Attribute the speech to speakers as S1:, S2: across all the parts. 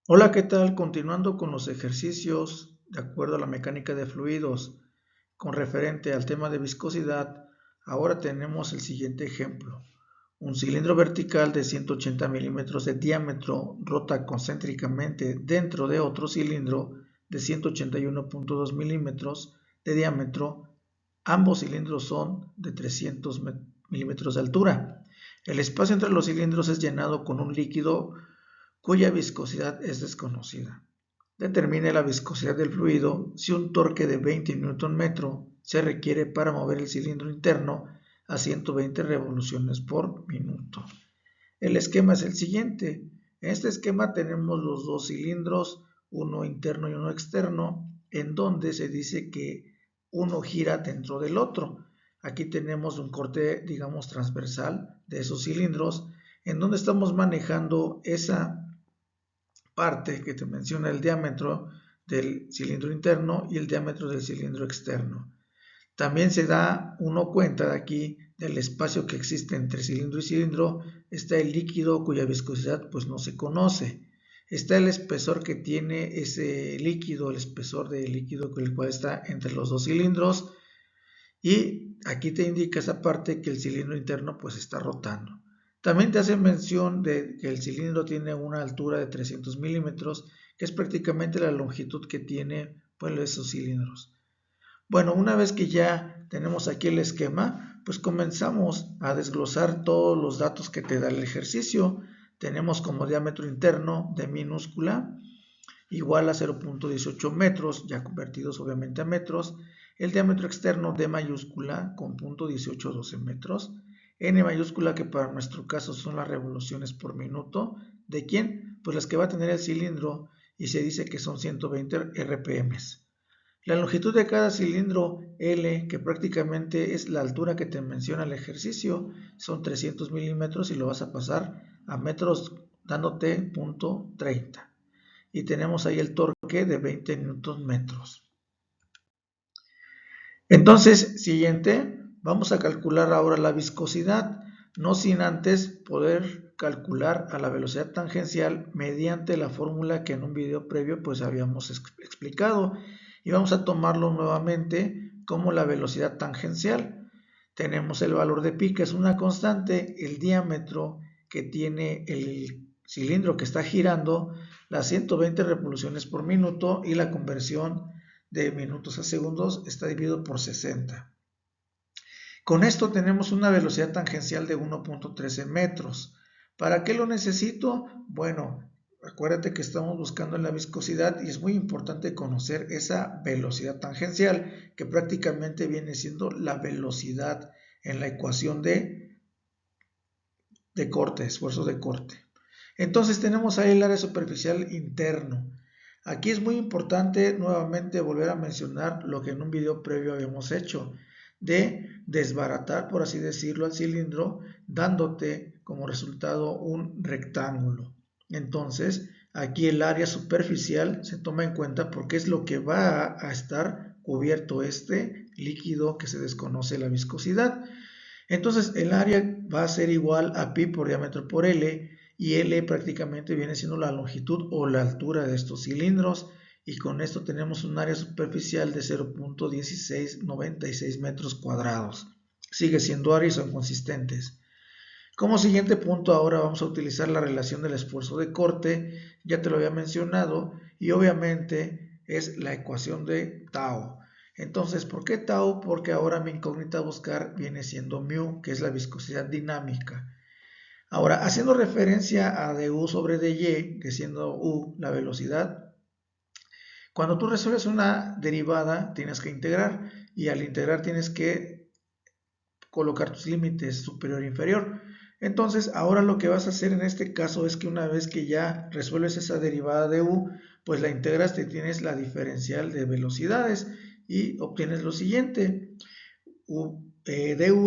S1: Hola, ¿qué tal? Continuando con los ejercicios de acuerdo a la mecánica de fluidos con referente al tema de viscosidad, ahora tenemos el siguiente ejemplo. Un cilindro vertical de 180 milímetros de diámetro rota concéntricamente dentro de otro cilindro de 181,2 milímetros de diámetro. Ambos cilindros son de 300 milímetros de altura. El espacio entre los cilindros es llenado con un líquido cuya viscosidad es desconocida. Determine la viscosidad del fluido si un torque de 20 Nm se requiere para mover el cilindro interno a 120 revoluciones por minuto. El esquema es el siguiente. En este esquema tenemos los dos cilindros, uno interno y uno externo, en donde se dice que uno gira dentro del otro. Aquí tenemos un corte, digamos, transversal de esos cilindros, en donde estamos manejando esa parte que te menciona el diámetro del cilindro interno y el diámetro del cilindro externo. También se da uno cuenta de aquí del espacio que existe entre cilindro y cilindro. Está el líquido cuya viscosidad pues no se conoce. Está el espesor que tiene ese líquido, el espesor del líquido con el cual está entre los dos cilindros. Y aquí te indica esa parte que el cilindro interno pues está rotando. También te hace mención de que el cilindro tiene una altura de 300 milímetros, que es prácticamente la longitud que tiene pues, esos cilindros. Bueno, una vez que ya tenemos aquí el esquema, pues comenzamos a desglosar todos los datos que te da el ejercicio. Tenemos como diámetro interno de minúscula igual a 0,18 metros, ya convertidos obviamente a metros. El diámetro externo de mayúscula con 0,1812 metros. N mayúscula, que para nuestro caso son las revoluciones por minuto. ¿De quién? Pues las que va a tener el cilindro, y se dice que son 120 RPM. La longitud de cada cilindro L, que prácticamente es la altura que te menciona el ejercicio, son 300 milímetros y lo vas a pasar a metros dándote punto 30. Y tenemos ahí el torque de 20 newton metros. Entonces, siguiente, vamos a calcular ahora la viscosidad, no sin antes poder calcular a la velocidad tangencial mediante la fórmula que en un video previo pues habíamos explicado, y vamos a tomarlo nuevamente como la velocidad tangencial. Tenemos el valor de pi, que es una constante, el diámetro que tiene el cilindro que está girando, las 120 revoluciones por minuto, y la conversión de minutos a segundos está dividido por 60. Con esto tenemos una velocidad tangencial de 1,13 metros. ¿Para qué lo necesito? Bueno, acuérdate que estamos buscando en la viscosidad y es muy importante conocer esa velocidad tangencial, que prácticamente viene siendo la velocidad en la ecuación de corte, esfuerzo de corte. Entonces tenemos ahí el área superficial interno. Aquí es muy importante nuevamente volver a mencionar lo que en un video previo habíamos hecho, de desbaratar, por así decirlo, al cilindro, dándote como resultado un rectángulo. Entonces, aquí el área superficial se toma en cuenta porque es lo que va a estar cubierto este líquido que se desconoce la viscosidad. Entonces, el área va a ser igual a pi por diámetro por L, y L prácticamente viene siendo la longitud o la altura de estos cilindros, y con esto tenemos un área superficial de 0,1696 metros cuadrados. Sigue siendo área y son consistentes. Como siguiente punto ahora vamos a utilizar la relación del esfuerzo de corte, ya te lo había mencionado, y obviamente es la ecuación de tau. Entonces, ¿por qué tau? Porque ahora mi incógnita a buscar viene siendo mu, que es la viscosidad dinámica. Ahora, haciendo referencia a du sobre dy, que siendo u la velocidad, cuando tú resuelves una derivada tienes que integrar, y al integrar tienes que colocar tus límites superior e inferior. Entonces, ahora lo que vas a hacer en este caso es que una vez que ya resuelves esa derivada de u, pues la integras, te tienes la diferencial de velocidades y obtienes lo siguiente. Du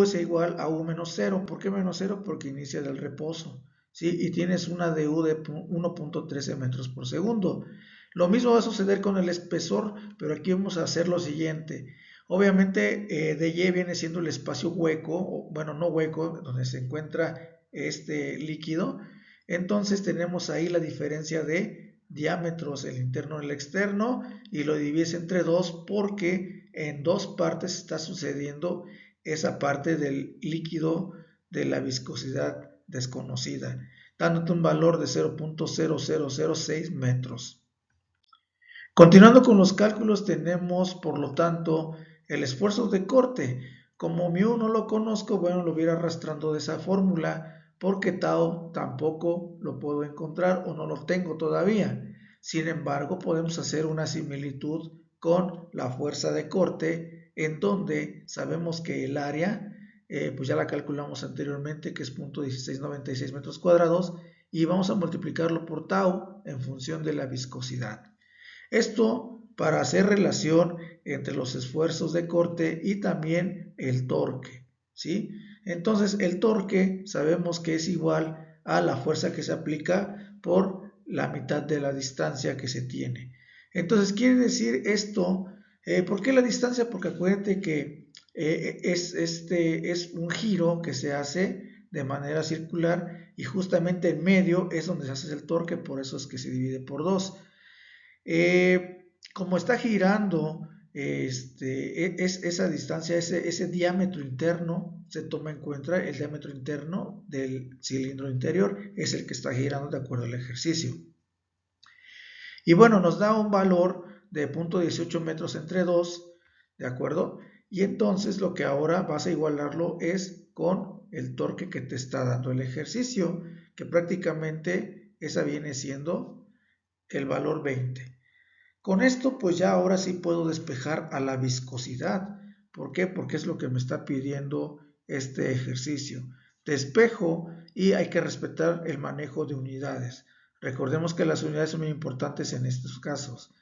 S1: es igual a u menos 0. ¿Por qué menos 0? Porque inicia del reposo, ¿sí? Y tienes una du de 1,13 metros por segundo. Lo mismo va a suceder con el espesor, pero aquí vamos a hacer lo siguiente. Obviamente dy viene siendo el espacio hueco, bueno, no hueco, donde se encuentra este líquido. Entonces tenemos ahí la diferencia de diámetros el interno y el externo y lo divides entre dos porque en dos partes está sucediendo esa parte del líquido de la viscosidad desconocida, dándote un valor de 0.0006 metros. Continuando con los cálculos, tenemos por lo tanto el esfuerzo de corte. Como μ no lo conozco, bueno, lo voy a ir arrastrando de esa fórmula porque tau tampoco lo puedo encontrar o no lo tengo todavía. Sin embargo, podemos hacer una similitud con la fuerza de corte en donde sabemos que el área, pues ya la calculamos anteriormente, que es 0.1696 metros cuadrados, y vamos a multiplicarlo por tau en función de la viscosidad. Esto para hacer relación entre los esfuerzos de corte y también el torque, ¿sí? Entonces el torque sabemos que es igual a la fuerza que se aplica por la mitad de la distancia que se tiene. Entonces quiere decir esto, ¿por qué la distancia? Porque acuérdate que es un giro que se hace de manera circular y justamente en medio es donde se hace el torque, por eso es que se divide por 2. Como está girando esa distancia, ese diámetro interno, se toma en cuenta el diámetro interno del cilindro interior, es el que está girando de acuerdo al ejercicio. Y bueno, nos da un valor de 0.18 metros entre 2, ¿de acuerdo? Y entonces lo que ahora vas a igualarlo es con el torque que te está dando el ejercicio, que prácticamente esa viene siendo el valor 20. Con esto pues ya ahora sí puedo despejar a la viscosidad. ¿Por qué? Porque es lo que me está pidiendo este ejercicio. Despejo y hay que respetar el manejo de unidades. Recordemos que las unidades son muy importantes en estos casos.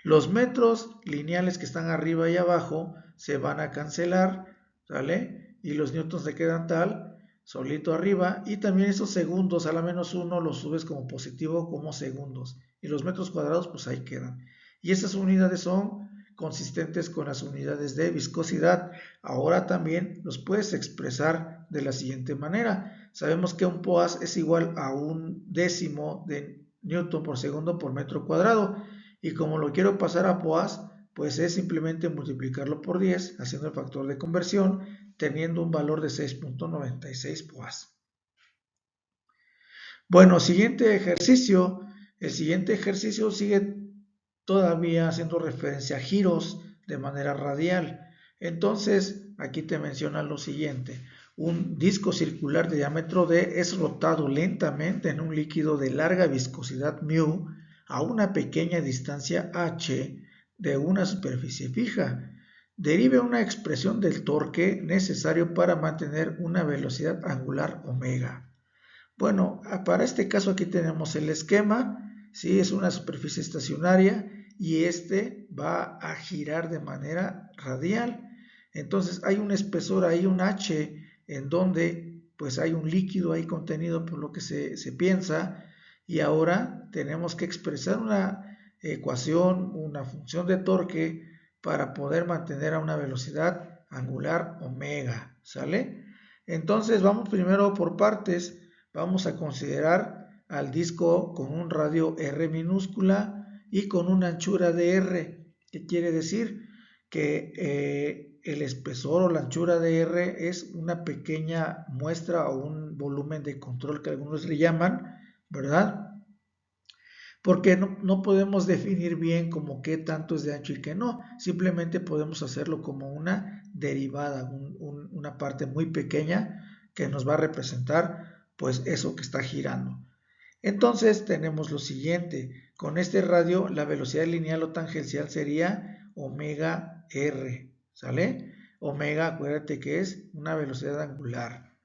S1: Los metros lineales que están arriba y abajo se van a cancelar, ¿sale? Y los newtons se quedan tal, solito arriba. Y también esos segundos, a la menos uno, los subes como positivo como segundos. Y los metros cuadrados pues ahí quedan. Y estas unidades son consistentes con las unidades de viscosidad. Ahora también los puedes expresar de la siguiente manera. Sabemos que un POAS es igual a 1/10 de newton por segundo por metro cuadrado. Y como lo quiero pasar a POAS, pues es simplemente multiplicarlo por 10, haciendo el factor de conversión, teniendo un valor de 6.96 POAS. Bueno, siguiente ejercicio. El siguiente ejercicio sigue todavía haciendo referencia a giros de manera radial. Entonces, aquí te menciona lo siguiente. Un disco circular de diámetro D es rotado lentamente en un líquido de larga viscosidad μ a una pequeña distancia h de una superficie fija. Derive una expresión del torque necesario para mantener una velocidad angular omega. Bueno, para este caso aquí tenemos el esquema. ¿Sí? Es una superficie estacionaria y va a girar de manera radial. Entonces hay un espesor ahí, un H, en donde pues hay un líquido ahí contenido por lo que se piensa, y ahora tenemos que expresar una ecuación, una función de torque para poder mantener a una velocidad angular omega, ¿sale? Entonces vamos primero por partes. Vamos a considerar al disco con un radio R minúscula y con una anchura de R. ¿Qué quiere decir? Que el espesor o la anchura de R es una pequeña muestra o un volumen de control que algunos le llaman, ¿verdad? Porque no podemos definir bien como qué tanto es de ancho y qué no. Simplemente podemos hacerlo como una derivada, una parte muy pequeña que nos va a representar pues eso que está girando. Entonces tenemos lo siguiente. Con este radio la velocidad lineal o tangencial sería omega r, ¿sale? Omega, acuérdate que es una velocidad angular.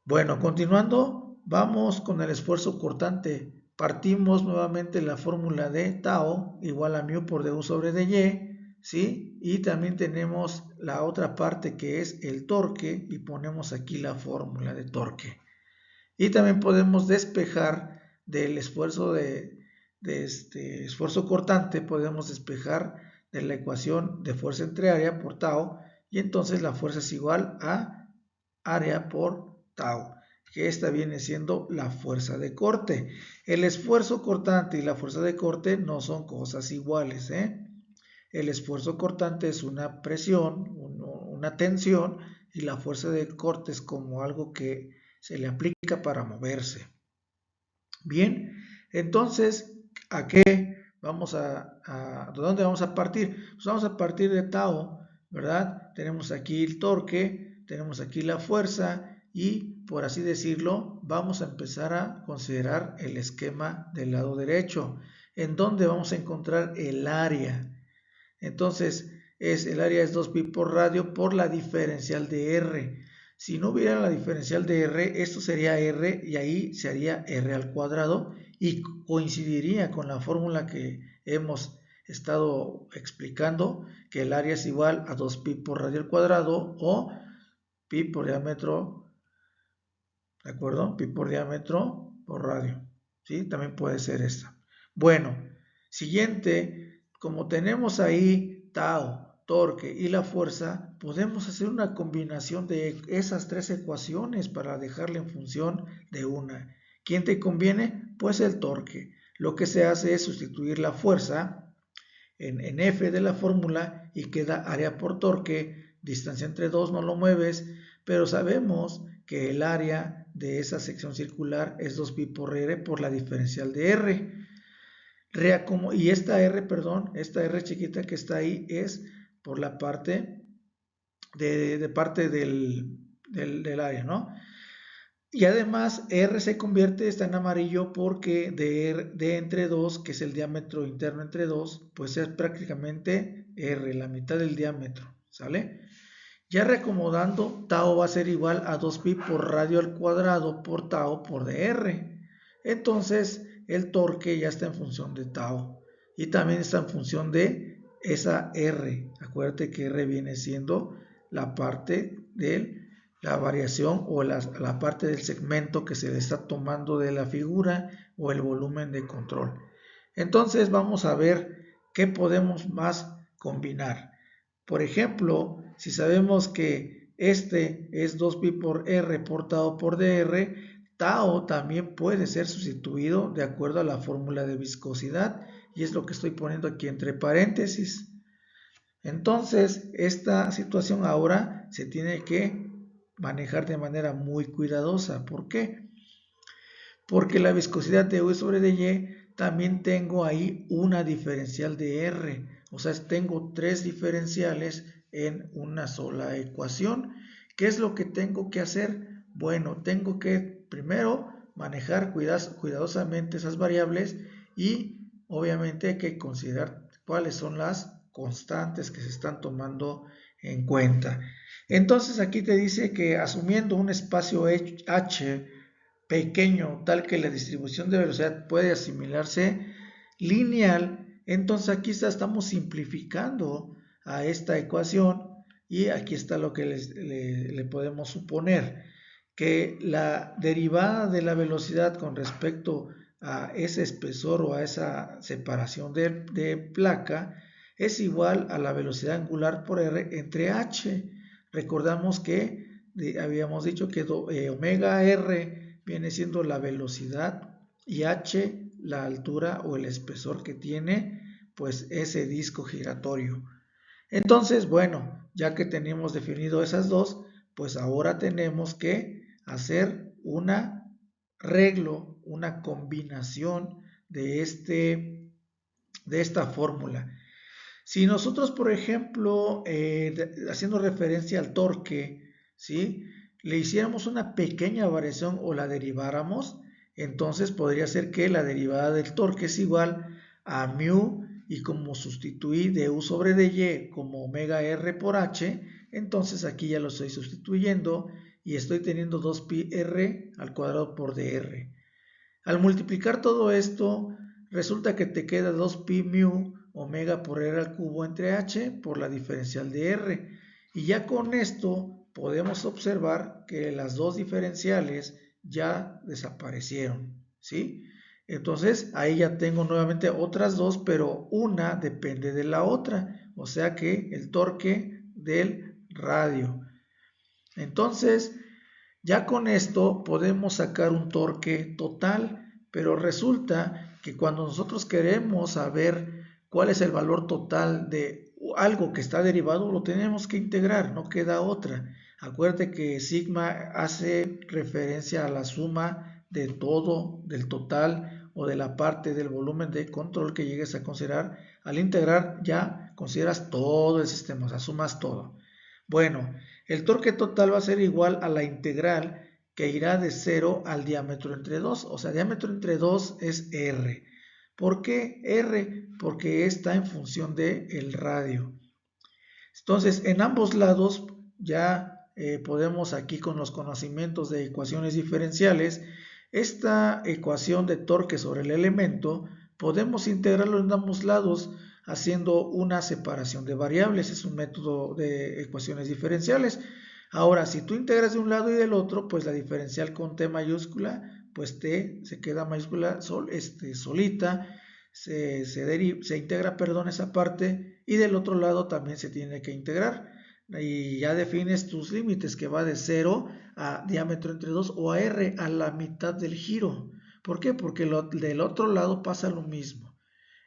S1: Bueno, continuando, vamos con el esfuerzo cortante. Partimos nuevamente la fórmula de tau igual a μ por du sobre dy, ¿sí? Y también tenemos la otra parte que es el torque y ponemos aquí la fórmula de torque. Y también podemos despejar del esfuerzo esfuerzo cortante, podemos despejar de la ecuación de fuerza entre área por tau, y entonces la fuerza es igual a área por tau. que esta viene siendo la fuerza de corte. El esfuerzo cortante y la fuerza de corte no son cosas iguales, ¿eh? El esfuerzo cortante es una presión, una tensión, y la fuerza de corte es como algo que se le aplica para moverse. Bien, entonces, ¿a qué vamos de dónde vamos a partir? Pues vamos a partir de tau, ¿verdad? Tenemos aquí el torque, tenemos aquí la fuerza y, por así decirlo, vamos a empezar a considerar el esquema del lado derecho, en donde vamos a encontrar el área. Entonces, el área es 2pi por radio por la diferencial de R. Si no hubiera la diferencial de R, esto sería R y ahí se haría R al cuadrado y coincidiría con la fórmula que hemos estado explicando, que el área es igual a 2pi por radio al cuadrado o pi por diámetro, ¿de acuerdo? Pi por diámetro por radio, ¿sí? También puede ser esta. Bueno, siguiente, como tenemos ahí tau, torque y la fuerza, podemos hacer una combinación de esas tres ecuaciones para dejarla en función de una. ¿Quién te conviene? Pues el torque. Lo que se hace es sustituir la fuerza en F de la fórmula y queda área por torque, distancia entre dos, no lo mueves, pero sabemos que el área de esa sección circular es 2pi por R por la diferencial de R. Y esta R chiquita que está ahí es por la parte del área, ¿no? Y además R se convierte, está en amarillo porque de entre 2, que es el diámetro interno entre 2, pues es prácticamente R, la mitad del diámetro, ¿sale? Ya reacomodando, tau va a ser igual a 2pi por radio al cuadrado por tau por dr. Entonces, el torque ya está en función de tau. Y también está en función de esa R. Acuérdate que R viene siendo la parte de la variación o la parte del segmento que se le está tomando de la figura o el volumen de control. Entonces, vamos a ver qué podemos más combinar. Por ejemplo, si sabemos que este es 2pi por R por tau por dr, tau también puede ser sustituido de acuerdo a la fórmula de viscosidad y es lo que estoy poniendo aquí entre paréntesis. Entonces, esta situación ahora se tiene que manejar de manera muy cuidadosa. ¿Por qué? Porque la viscosidad de U sobre dy también tengo ahí una diferencial de R. O sea, tengo tres diferenciales en una sola ecuación. ¿Qué es lo que tengo que hacer? Bueno, tengo que primero manejar cuidadosamente esas variables y obviamente hay que considerar cuáles son las constantes que se están tomando en cuenta. Entonces aquí te dice que asumiendo un espacio H pequeño tal que la distribución de velocidad puede asimilarse lineal, entonces aquí estamos simplificando a esta ecuación y aquí está lo que le podemos suponer, que la derivada de la velocidad con respecto a ese espesor o a esa separación de placa es igual a la velocidad angular por R entre H. Recordamos que habíamos dicho que omega R viene siendo la velocidad y h la altura o el espesor que tiene pues ese disco giratorio. Entonces, bueno, ya que tenemos definido esas dos, pues ahora tenemos que hacer un arreglo, una combinación de esta fórmula. Si nosotros, por ejemplo, haciendo referencia al torque, ¿sí?, le hiciéramos una pequeña variación o la deriváramos, entonces podría ser que la derivada del torque es igual a mu, y como sustituí de U sobre dy como omega R por H, entonces aquí ya lo estoy sustituyendo y estoy teniendo 2pi R al cuadrado por dr. Al multiplicar todo esto, resulta que te queda 2pi mu omega por R al cubo entre H por la diferencial de R. Y ya con esto podemos observar que las dos diferenciales ya desaparecieron, ¿sí? Entonces ahí ya tengo nuevamente otras dos, pero una depende de la otra, o sea que el torque del radio. Entonces Ya con esto podemos sacar un torque total, pero resulta que cuando nosotros queremos saber cuál es el valor total de algo que está derivado, lo tenemos que integrar, no queda otra. Acuérdate que sigma hace referencia a la suma de todo, del total o de la parte del volumen de control que llegues a considerar. Al integrar ya consideras todo el sistema, o sea, sumas todo. Bueno, el torque total va a ser igual a la integral que irá de 0 al diámetro entre 2. O sea, diámetro entre 2 es R. ¿Por qué R? Porque está en función del radio. Entonces, en ambos lados ya podemos aquí con los conocimientos de ecuaciones diferenciales, esta ecuación de torque sobre el elemento, podemos integrarlo en ambos lados haciendo una separación de variables. Es un método de ecuaciones diferenciales. Ahora, si tú integras de un lado y del otro, pues la diferencial con T mayúscula, pues T se queda mayúscula solita, se integra, perdón, esa parte, y del otro lado también se tiene que integrar. Y ya defines tus límites, que va de 0 a diámetro entre 2 o a R a la mitad del giro. ¿Por qué? Porque del otro lado pasa lo mismo.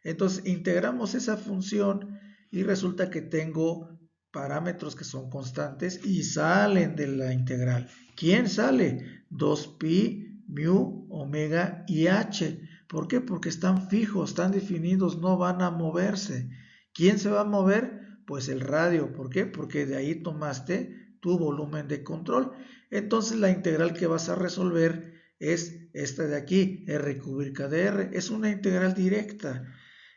S1: Entonces integramos esa función y resulta que tengo parámetros que son constantes y salen de la integral. ¿Quién sale? 2pi, mu, omega y h. ¿Por qué? Porque están fijos, están definidos, no van a moverse. ¿Quién se va a mover? Pues el radio. ¿Por qué? Porque de ahí tomaste tu volumen de control. Entonces la integral que vas a resolver es esta de aquí, r cúbica de r. Es una integral directa.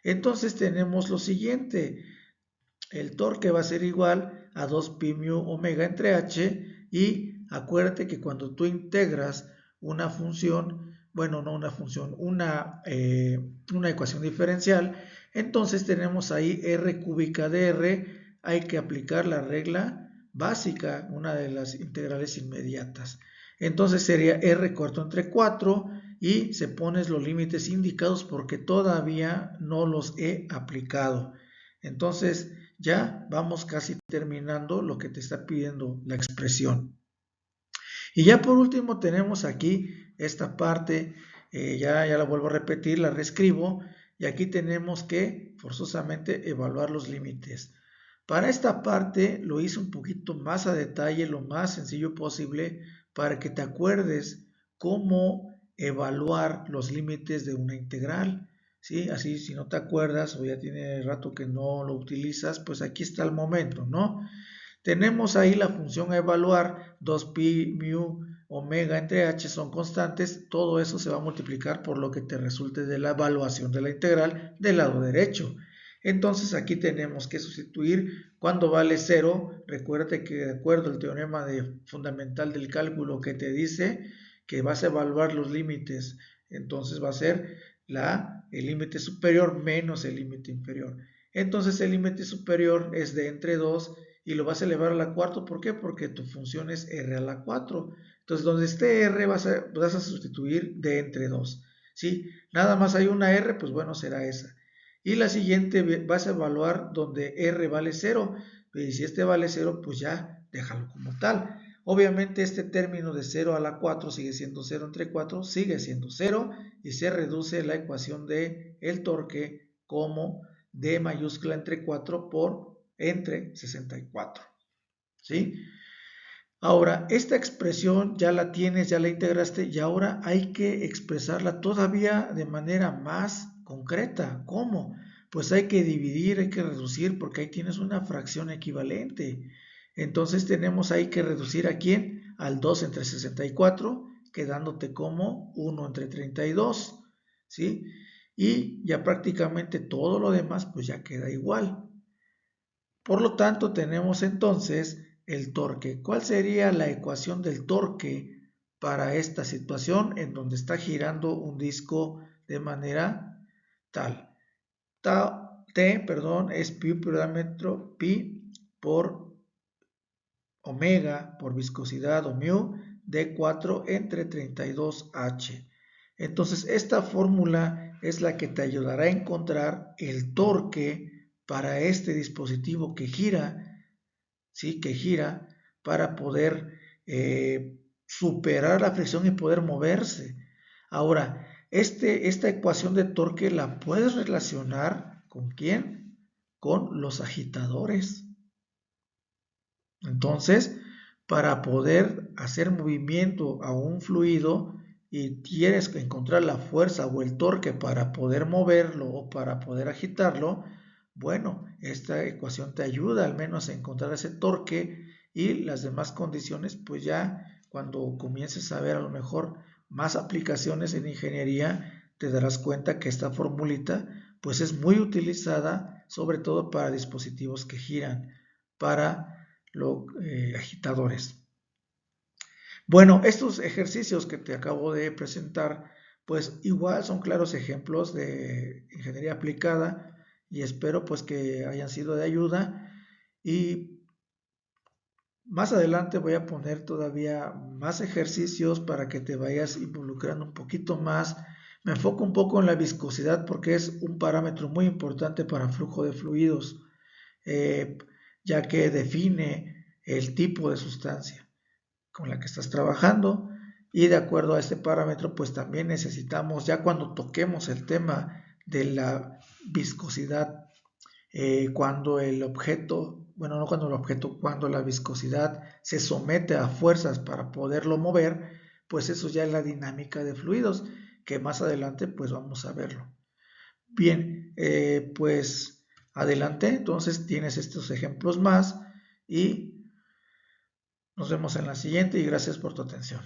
S1: Entonces tenemos lo siguiente. El torque va a ser igual a 2pi mu omega entre h, y acuérdate que cuando tú integras una función, bueno, no una función, una ecuación diferencial, entonces tenemos ahí r cúbica de r, hay que aplicar la regla básica, una de las integrales inmediatas. Entonces sería r cuarto entre 4 y se pones los límites indicados porque todavía no los he aplicado. Entonces ya vamos casi terminando lo que te está pidiendo la expresión. Y ya por último tenemos aquí esta parte, ya la vuelvo a repetir, la reescribo, y aquí tenemos que forzosamente evaluar los límites. Para esta parte lo hice un poquito más a detalle, lo más sencillo posible, para que te acuerdes cómo evaluar los límites de una integral. ¿Sí? Así, si no te acuerdas o ya tiene rato que no lo utilizas, pues aquí está el momento, ¿no? Tenemos ahí la función a evaluar, 2pi mu omega entre h son constantes, todo eso se va a multiplicar por lo que te resulte de la evaluación de la integral del lado derecho. Entonces aquí tenemos que sustituir cuando vale 0, recuérdate que de acuerdo al teorema fundamental del cálculo que te dice que vas a evaluar los límites, entonces va a ser el límite superior menos el límite inferior. Entonces el límite superior es de entre 2 y lo vas a elevar a la cuarta. ¿Por qué? Porque tu función es r a la 4. Entonces, donde esté r vas a sustituir de entre 2. ¿Sí? Nada más hay una r, pues bueno, será esa. Y la siguiente vas a evaluar donde r vale 0. Y si este vale 0, pues ya déjalo como tal. Obviamente este término de 0 a la 4 sigue siendo 0 entre 4, sigue siendo 0 y se reduce la ecuación de el torque como d mayúscula entre 4 por entre 64. ¿Sí? Ahora, esta expresión ya la tienes, ya la integraste y ahora hay que expresarla todavía de manera más concreta. ¿Cómo? Pues hay que dividir, hay que reducir porque ahí tienes una fracción equivalente. Entonces tenemos ahí que reducir ¿a quién? Al 2 entre 64, quedándote como 1 entre 32. ¿Sí? Y ya prácticamente todo lo demás pues ya queda igual. Por lo tanto, tenemos entonces el torque. ¿Cuál sería la ecuación del torque para esta situación en donde está girando un disco de manera tal? T, perdón, es pi por diámetro, pi por omega por viscosidad o mu de 4 entre 32h. Entonces, esta fórmula es la que te ayudará a encontrar el torque para este dispositivo que gira, ¿sí? Que gira para poder superar la fricción y poder moverse. Ahora, esta ecuación de torque la puedes relacionar ¿con quién? Con los agitadores. Entonces, para poder hacer movimiento a un fluido y tienes que encontrar la fuerza o el torque para poder moverlo o para poder agitarlo, bueno, esta ecuación te ayuda al menos a encontrar ese torque y las demás condiciones, pues ya cuando comiences a ver a lo mejor más aplicaciones en ingeniería, te darás cuenta que esta formulita pues es muy utilizada sobre todo para dispositivos que giran, para los agitadores. Bueno, estos ejercicios que te acabo de presentar, pues igual son claros ejemplos de ingeniería aplicada y espero pues que hayan sido de ayuda y más adelante voy a poner todavía más ejercicios para que te vayas involucrando un poquito más. Me enfoco un poco en la viscosidad porque es un parámetro muy importante para flujo de fluidos, eh, ya que define el tipo de sustancia con la que estás trabajando y de acuerdo a este parámetro pues también necesitamos ya cuando toquemos el tema de la viscosidad, cuando el objeto, bueno, no cuando el objeto, cuando la viscosidad se somete a fuerzas para poderlo mover, pues eso ya es la dinámica de fluidos, que más adelante pues vamos a verlo. Bien, pues adelante, entonces tienes estos ejemplos más y nos vemos en la siguiente y gracias por tu atención.